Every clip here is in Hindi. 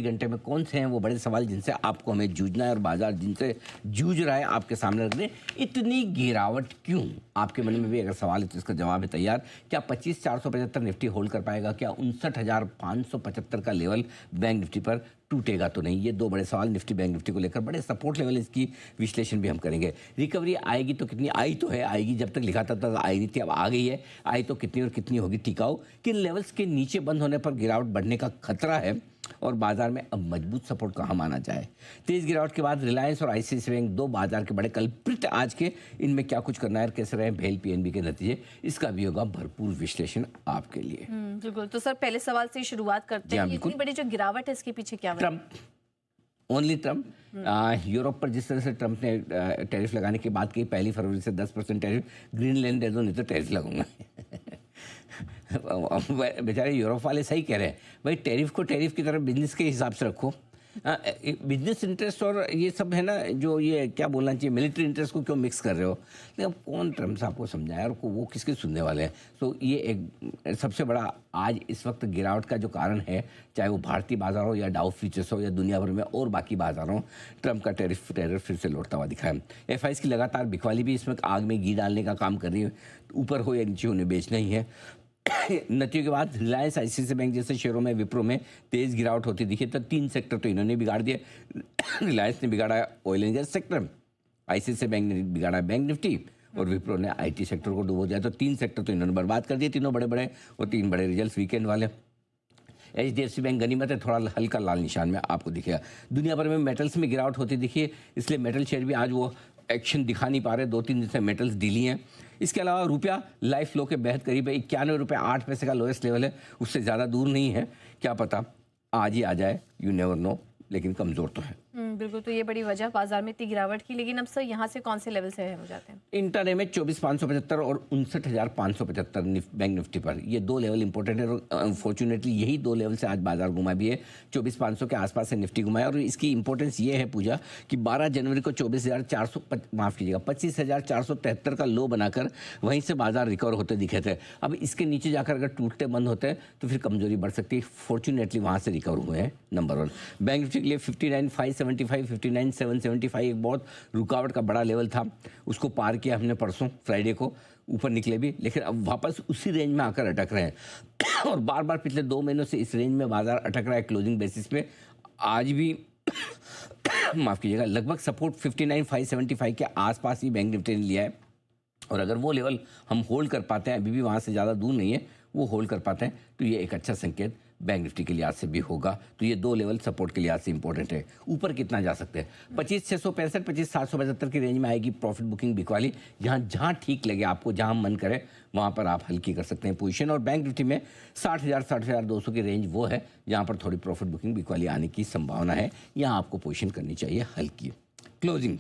घंटे में कौन से हैं वो बड़े सवाल जिनसे आपको हमें जूझना है और बाजार जिनसे जूझ रहा है आपके सामने रख दें। इतनी गिरावट क्यों? आपके मन में भी अगर सवाल है तो इसका जवाब है तैयार। क्या 25,475 निफ्टी होल्ड कर पाएगा? क्या 59,575 का लेवल बैंक निफ्टी पर टूटेगा तो नहीं? ये दो बड़े सवाल निफ्टी बैंक निफ्टी को लेकर, बड़े सपोर्ट लेवल इसकी विश्लेषण भी हम करेंगे। रिकवरी आएगी तो कितनी? आई तो है, आएगी, जब तक लिखा था तब आई नहीं थी, अब आ गई है। आई तो कितनी और कितनी होगी टिकाऊ? किन लेवल्स के नीचे बंद होने पर गिरावट बढ़ने का खतरा है और बाजार में अब मजबूत सपोर्ट कहाँ माना जाए? तेज गिरावट के बाद रिलायंस और आईसीआईसीआई बैंक दो बाजार के बड़े कल्प्रिट आज के, इनमें क्या कुछ करना है, कैसे रहे भेल पीएनबी के नतीजे, इसका भी होगा भरपूर विश्लेषण आपके लिए। बिल्कुल। तो सर पहले सवाल से शुरुआत करते हैं। इतनी बड़ी जो गिरावट है इसके पीछे क्या वजह? Trump, only Trump. यूरोप पर जिस तरह से ट्रम्प ने टैरिफ लगाने की बात की, 1 फरवरी से 10% टैरिफ, ग्रीनलैंड दे दो नहीं तो टैरिफ लगाऊंगा। बेचारे यूरोप वाले सही कह रहे हैं, भाई टैरिफ को टैरिफ की तरफ बिजनेस के हिसाब से रखो। बिजनेस इंटरेस्ट और ये सब है ना, जो ये क्या बोलना चाहिए, मिलिट्री इंटरेस्ट को क्यों मिक्स कर रहे हो? लेकिन कौन ट्रम्प साहब को समझाया और वो किसके सुनने वाले हैं? तो ये एक सबसे बड़ा आज इस वक्त गिरावट का जो कारण है, चाहे वो भारतीय बाजार हो या डाउ फ्यूचर्स हो या दुनिया भर में और बाकी बाजार हो, ट्रम्प का टैरिफ फिर से लौटता हुआ दिखा है। एफआईएस की लगातार बिकवाली भी इसमें आग में घी डालने का काम कर रही है। ऊपर हो या नीचे, उन्हें बेचना ही है। नतीजों के बाद रिलायंस, आईसीआईसीआई बैंक जैसे शेयरों में, विप्रो में तेज गिरावट होती दिखी। तो 3 सेक्टर तो इन्होंने बिगाड़ दिए। रिलायंस ने बिगाड़ा oil and gas sector, ICICI bank ने बिगाड़ा बैंक निफ्टी और विप्रो ने आईटी सेक्टर को डुबो दिया। तो 3 सेक्टर तो इन्होंने बर्बाद कर दिए, तीनों बड़े बड़े, और 3 बड़े रिजल्ट वीकेंड वाले। एचडीएफसी बैंक गनीमत है, थोड़ा हल्का लाल निशान में आपको दिखेगा। दुनिया भर में मेटल्स में गिरावट होती दिखी है, इसलिए मेटल शेयर भी आज वो एक्शन दिखा नहीं पा रहे। 2-3 दिन से मेटल्स डीली हैं। इसके अलावा रुपया लाइफ लो के बेहद करीब है, 91 रुपये 8 पैसे का लोएस्ट लेवल है, उससे ज़्यादा दूर नहीं है। क्या पता आज ही आ जाए, यू नेवर नो, लेकिन कमज़ोर तो है। बिल्कुल। तो ये बड़ी वजह बाजार में इतनी गिरावट की। लेकिन अब सर यहाँ से कौन से लेवल से हो जाते हैं? इंटरडे में 24,575 और 59,575 बैंक निफ्टी पर, ये 2 लेवल इंपॉर्टेंट है। और अनफॉर्चुनेटली यही 2 लेवल से आज बाजार घुमा भी है। 24,500 के आसपास से निफ्टी घुमाया। और इसकी इंपॉर्टेंस ये है पूजा कि 12 जनवरी को 25,473 का लो बनाकर वहीं से बाजार रिकवर होते दिखे थे। अब इसके नीचे जाकर अगर टूटते बंद होते हैं तो फिर कमजोरी बढ़ सकती है। फॉर्चुनेटली वहाँ से रिकवर हुए हैं, नंबर 1। बैंक निफ्टी के लिए 59,575, 59,775 एक बहुत रुकावट का बड़ा लेवल था, उसको पार किया हमने परसों फ्राइडे को, ऊपर निकले भी, लेकिन अब वापस उसी रेंज में आकर अटक रहे हैं। और बार बार पिछले 2 महीनों से इस रेंज में बाजार अटक रहा है क्लोजिंग बेसिस पे। आज भी माफ़ कीजिएगा, लगभग सपोर्ट 59,575 के आसपास ही बैंक निफ्टी ने लिया है। और अगर वो लेवल हम होल्ड कर पाते हैं, अभी भी वहाँ से ज़्यादा दूर नहीं है, वो होल्ड कर पाते हैं तो ये एक अच्छा संकेत बैंक निफ्टी के लिहाज से भी होगा। तो ये 2 लेवल सपोर्ट के लिहाज से इंपॉर्टेंट है। ऊपर कितना जा सकते हैं? 25,665, 25,775 की रेंज में आएगी प्रॉफिट बुकिंग बिकवाली। जहाँ ठीक लगे आपको, जहाँ मन करे वहाँ पर आप हल्की कर सकते हैं पोजीशन। और बैंक निफ्टी में 60,000, 60,200 की रेंज वो है जहाँ पर थोड़ी प्रॉफिट बुकिंग बिकवाली आने की संभावना है। यहाँ आपको पोजीशन करनी चाहिए हल्की। क्लोजिंग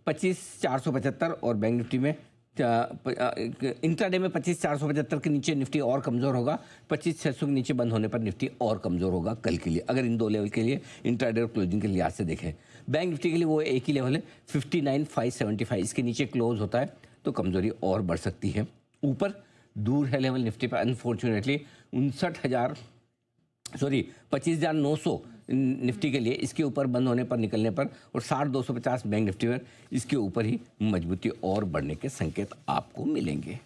25,475 और बैंक निफ्टी में इंट्राडे में 25,475 के नीचे निफ्टी और कमज़ोर होगा। 25,600 के नीचे बंद होने पर निफ्टी और कमज़ोर होगा कल के लिए, अगर इन 2 लेवल के लिए इंट्राडे और क्लोजिंग के लिहाज से देखें। बैंक निफ्टी के लिए वो एक ही लेवल है 59,575, इसके नीचे क्लोज होता है तो कमज़ोरी और बढ़ सकती है। ऊपर दूर है लेवल निफ्टी पर अनफॉर्चुनेटली 25,900 निफ्टी के लिए, इसके ऊपर बंद होने पर, निकलने पर, और 60,250 बैंक निफ्टी पर, इसके ऊपर ही मजबूती और बढ़ने के संकेत आपको मिलेंगे।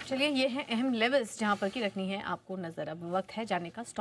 चलिए, ये हैं अहम लेवल्स जहां पर की रखनी है आपको नजर। अब वक्त है जाने का स्टॉक